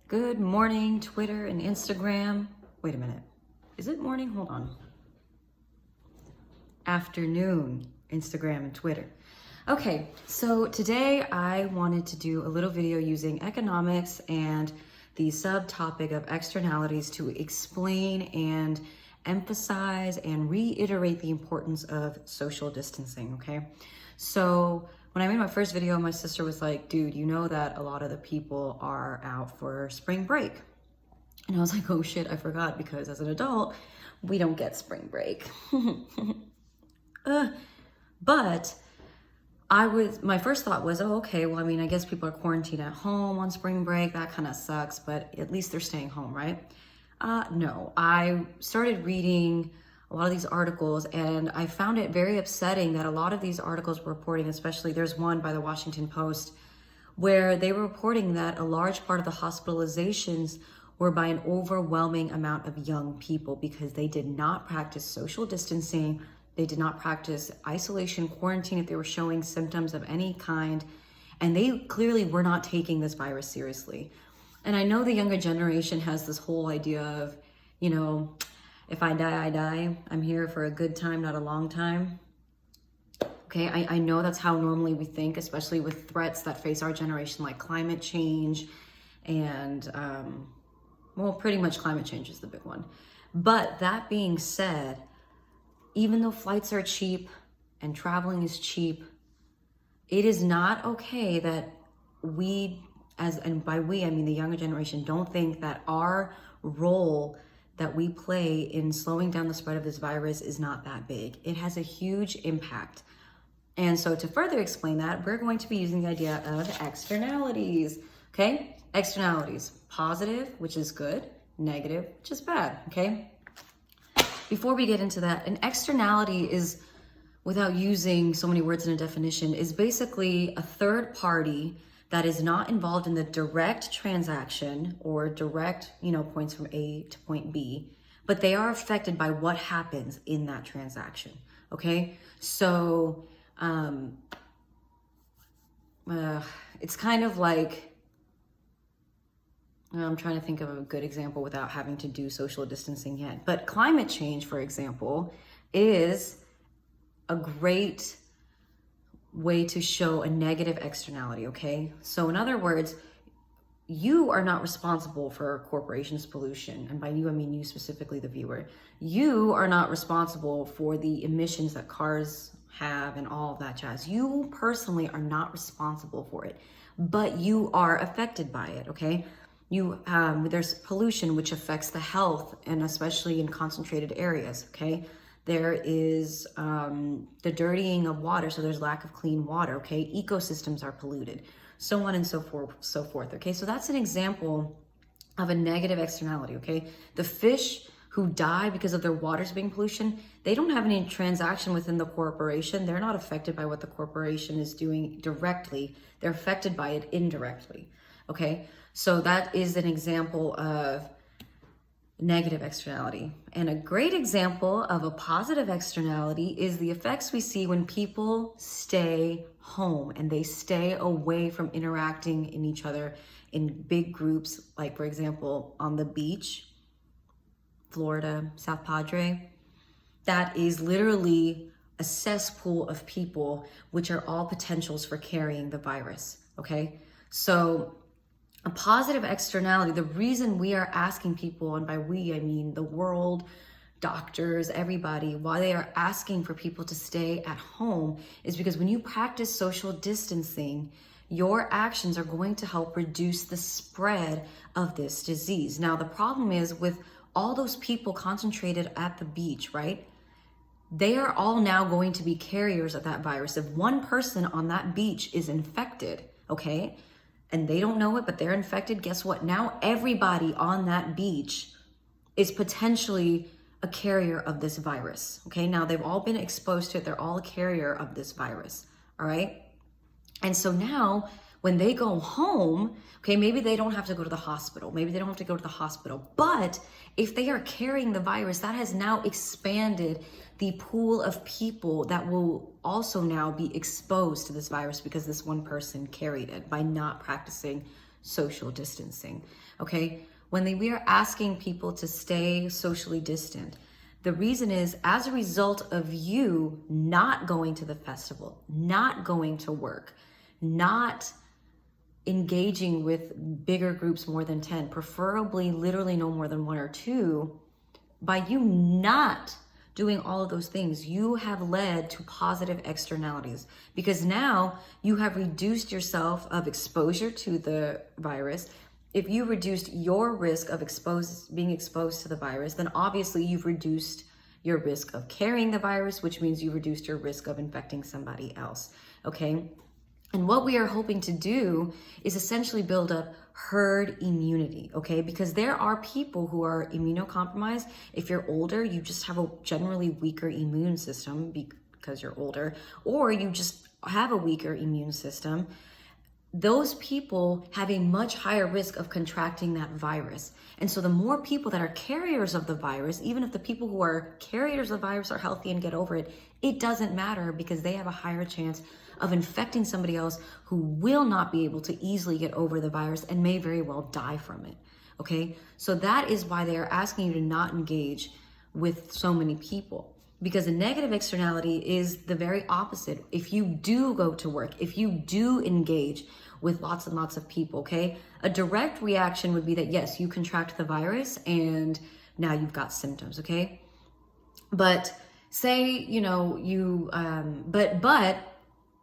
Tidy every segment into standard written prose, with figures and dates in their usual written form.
Good morning, Twitter and Instagram. Wait a minute. Is it morning? Hold on. Afternoon, Instagram and Twitter. Okay, so today I wanted to do a little video using economics and the subtopic of externalities to explain and emphasize and reiterate the importance of social distancing, okay? So when I made my first video, my sister was like, dude, you know that a lot of the people are out for spring break. And I was like, oh shit, I forgot, because as an adult, we don't get spring break. But my first thought was, oh, okay, well, I mean, I guess people are quarantined at home on spring break. That kind of sucks, but at least they're staying home, right? No, I started reading a lot of these articles and I found it very upsetting that a lot of these articles were reporting, especially there's one by the Washington Post, where they were reporting that a large part of the hospitalizations were by an overwhelming amount of young people because they did not practice social distancing. They did not practice isolation, quarantine if they were showing symptoms of any kind. And they clearly were not taking this virus seriously. And I know the younger generation has this whole idea of, you know, if I die, I die. I'm here for a good time, not a long time. Okay, I know that's how normally we think, especially with threats that face our generation, like climate change and, well, pretty much climate change is the big one. But that being said, even though flights are cheap and traveling is cheap, it is not okay that we, and by we, I mean the younger generation, don't think that our role that we play in slowing down the spread of this virus is not that big. It has a huge impact. And so to further explain that, we're going to be using the idea of externalities, okay? Externalities, positive, which is good, negative, which is bad, okay? Before we get into that, an externality is, without using so many words in a definition, is basically a third party that is not involved in the direct transaction or direct, points from A to point B, but they are affected by what happens in that transaction, okay? So it's kind of like, I'm trying to think of a good example without having to do social distancing yet, but climate change, for example, is a great way to show a negative externality, okay? So in other words, you are not responsible for a corporation's pollution. And by you, I mean you specifically, the viewer. You are not responsible for the emissions that cars have and all of that jazz. You personally are not responsible for it, but you are affected by it, okay? There's pollution which affects the health, and especially in concentrated areas, okay? There is the dirtying of water, so there's lack of clean water, okay? Ecosystems are polluted, so on and so forth, okay? So that's an example of a negative externality, okay? The fish who die because of their waters being pollution, they don't have any transaction within the corporation. They're not affected by what the corporation is doing directly. They're affected by it indirectly, okay? So that is an example of negative externality. And a great example of a positive externality is the effects we see when people stay home and they stay away from interacting in each other in big groups, like for example, on the beach, Florida, South Padre. That is literally a cesspool of people, which are all potentials for carrying the virus, okay? So a positive externality, the reason we are asking people, and by we, I mean the world, doctors, everybody, why they are asking for people to stay at home is because when you practice social distancing, your actions are going to help reduce the spread of this disease. Now, the problem is with all those people concentrated at the beach, right? They are all now going to be carriers of that virus. If one person on that beach is infected, okay, and they don't know it, but they're infected, guess what? Now everybody on that beach is potentially a carrier of this virus, okay? Now they've all been exposed to it. They're all a carrier of this virus, all right? And so now when they go home, okay, maybe they don't have to go to the hospital. Maybe they don't have to go to the hospital. But if they are carrying the virus, that has now expanded the pool of people that will also now be exposed to this virus because this one person carried it by not practicing social distancing, okay? When we are asking people to stay socially distant, the reason is as a result of you not going to the festival, not going to work, not engaging with bigger groups more than 10, preferably literally no more than 1 or 2, by you not doing all of those things, you have led to positive externalities, because now you have reduced yourself of exposure to the virus. If you reduced your risk of being exposed to the virus, then obviously you've reduced your risk of carrying the virus, which means you reduced your risk of infecting somebody else, okay? And what we are hoping to do is essentially build up herd immunity, okay? Because there are people who are immunocompromised. If you're older, you just have a generally weaker immune system because you're older, or you just have a weaker immune system. Those people have a much higher risk of contracting that virus. And so the more people that are carriers of the virus, even if the people who are carriers of the virus are healthy and get over it, it doesn't matter, because they have a higher chance of infecting somebody else who will not be able to easily get over the virus and may very well die from it, okay? So that is why they are asking you to not engage with so many people, because a negative externality is the very opposite. If you do go to work, if you do engage with lots and lots of people, okay? A direct reaction would be that, yes, you contract the virus and now you've got symptoms, okay? But say, you know, but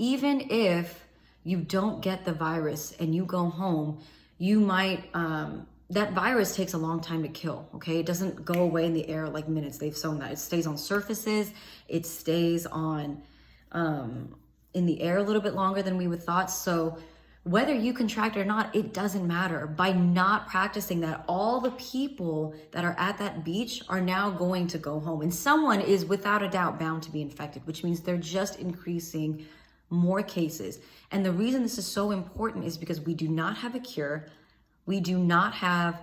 even if you don't get the virus and you go home, you might, that virus takes a long time to kill, okay? It doesn't go away in the air like minutes. They've shown that. It stays on surfaces. It stays on, in the air a little bit longer than we would thought. So whether you contract or not, it doesn't matter. By not practicing that, all the people that are at that beach are now going to go home. And someone is without a doubt bound to be infected, which means they're just increasing more cases. And the reason this is so important is because we do not have a cure. We do not have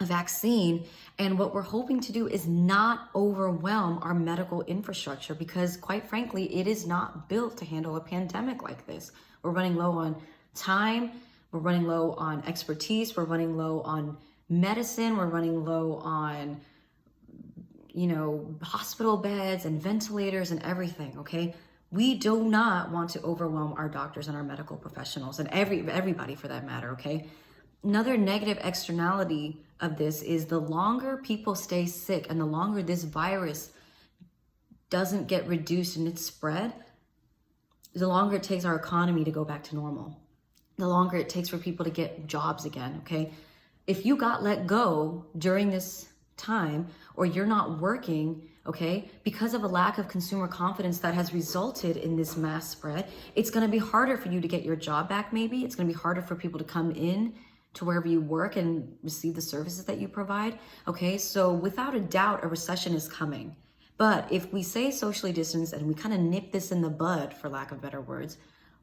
a vaccine. And what we're hoping to do is not overwhelm our medical infrastructure, because quite frankly, it is not built to handle a pandemic like this. We're running low on time. We're running low on expertise. We're running low on medicine. We're running low on, you know, hospital beds and ventilators and everything, okay? We do not want to overwhelm our doctors and our medical professionals and everybody for that matter, okay? Another negative externality of this is the longer people stay sick and the longer this virus doesn't get reduced in its spread, the longer it takes our economy to go back to normal, the longer it takes for people to get jobs again, okay? If you got let go during this time, or you're not working, okay, because of a lack of consumer confidence that has resulted in this mass spread, it's gonna be harder for you to get your job back maybe. It's gonna be harder for people to come in to wherever you work and receive the services that you provide, okay? So without a doubt, a recession is coming. But if we say socially distance and we kind of nip this in the bud, for lack of better words,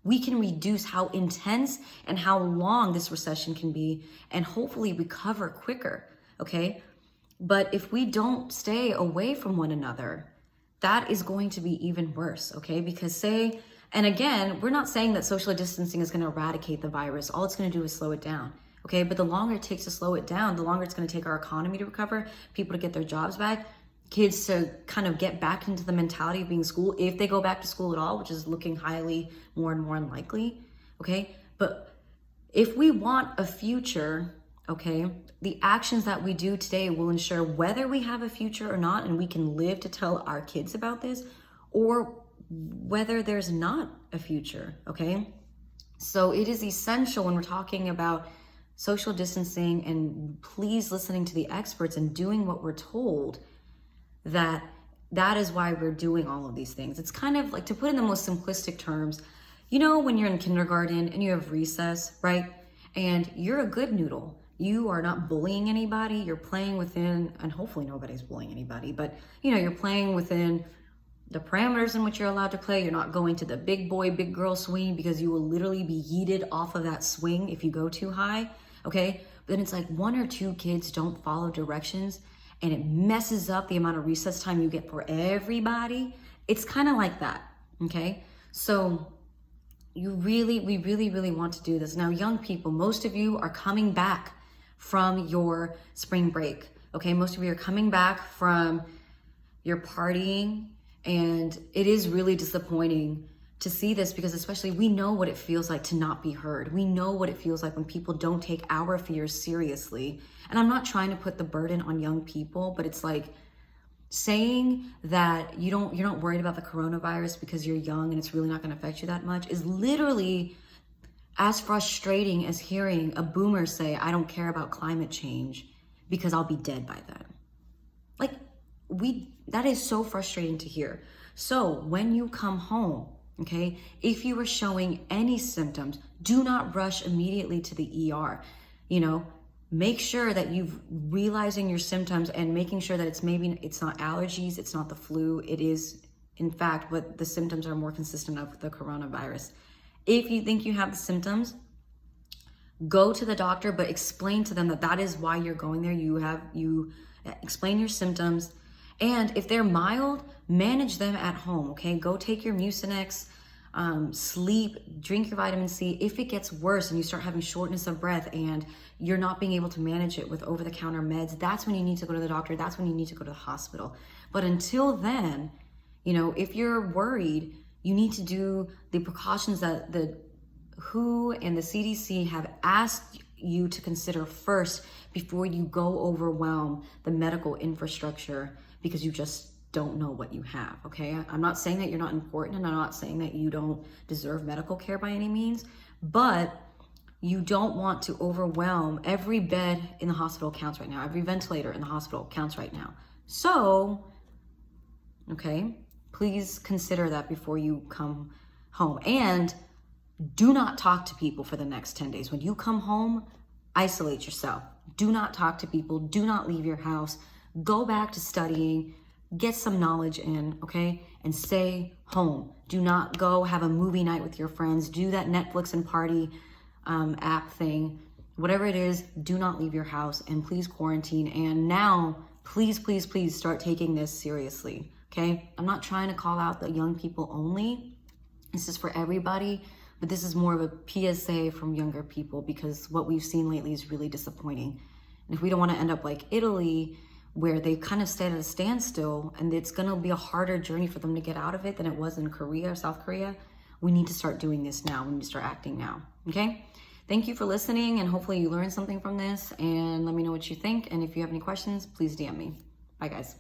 we can reduce how intense and how long this recession can be and hopefully recover quicker, okay? But if we don't stay away from one another, that is going to be even worse, okay? Because and again, we're not saying that social distancing is gonna eradicate the virus. All it's gonna do is slow it down, okay? But the longer it takes to slow it down, the longer it's gonna take our economy to recover, people to get their jobs back, kids to kind of get back into the mentality of being in school, if they go back to school at all, which is looking highly more and more unlikely, okay? But if we want a future, okay, the actions that we do today will ensure whether we have a future or not, and we can live to tell our kids about this, or whether there's not a future, okay? So it is essential when we're talking about social distancing and please listening to the experts and doing what we're told, that is why we're doing all of these things. It's kind of like, to put it in the most simplistic terms, you know, when you're in kindergarten and you have recess, right? And you're a good noodle. You are not bullying anybody. You're playing within, and hopefully nobody's bullying anybody, but you know, you're playing within the parameters in which you're allowed to play. You're not going to the big boy, big girl swing, because you will literally be yeeted off of that swing if you go too high, okay? But then it's like 1 or 2 kids don't follow directions and it messes up the amount of recess time you get for everybody. It's kind of like that, okay? So we really want to do this. Now, young people, most of you are coming back from your spring break, okay? Most of you are coming back from your partying, and it is really disappointing to see this, because especially we know what it feels like to not be heard. We know what it feels like when people don't take our fears seriously. And I'm not trying to put the burden on young people, but it's like saying that you're not worried about the coronavirus because you're young and it's really not going to affect you that much is literally as frustrating as hearing a boomer say, I don't care about climate change because I'll be dead by then. Like, that is so frustrating to hear. So when you come home, okay, if you are showing any symptoms, do not rush immediately to the ER. Make sure that you've realizing your symptoms and making sure that it's not allergies, it's not the flu. It is, in fact, what the symptoms are more consistent of the coronavirus. If you think you have the symptoms, go to the doctor, but explain to them that is why you're going there. You explain your symptoms. And if they're mild, manage them at home, okay? Go take your Mucinex, sleep, drink your vitamin C. If it gets worse and you start having shortness of breath and you're not being able to manage it with over-the-counter meds, that's when you need to go to the doctor. That's when you need to go to the hospital. But until then, if you're worried, you need to do the precautions that the WHO and the CDC have asked you to consider first before you go overwhelm the medical infrastructure, because you just don't know what you have, okay? I'm not saying that you're not important, and I'm not saying that you don't deserve medical care by any means, but you don't want to overwhelm. Every bed in the hospital counts right now. Every ventilator in the hospital counts right now. So, okay, please consider that before you come home. And do not talk to people for the next 10 days. When you come home, isolate yourself. Do not talk to people. Do not leave your house. Go back to studying. Get some knowledge in, okay? And stay home. Do not go have a movie night with your friends. Do that Netflix and party app thing. Whatever it is, do not leave your house, and please quarantine. And now, please start taking this seriously, okay? I'm not trying to call out the young people only. This is for everybody, but this is more of a PSA from younger people, because what we've seen lately is really disappointing. And if we don't want to end up like Italy, where they kind of stayed at a standstill, and it's going to be a harder journey for them to get out of it than it was in Korea or South Korea, we need to start doing this now. We need to start acting now, okay? Thank you for listening, and hopefully you learned something from this, and let me know what you think. And if you have any questions, please DM me. Bye, guys.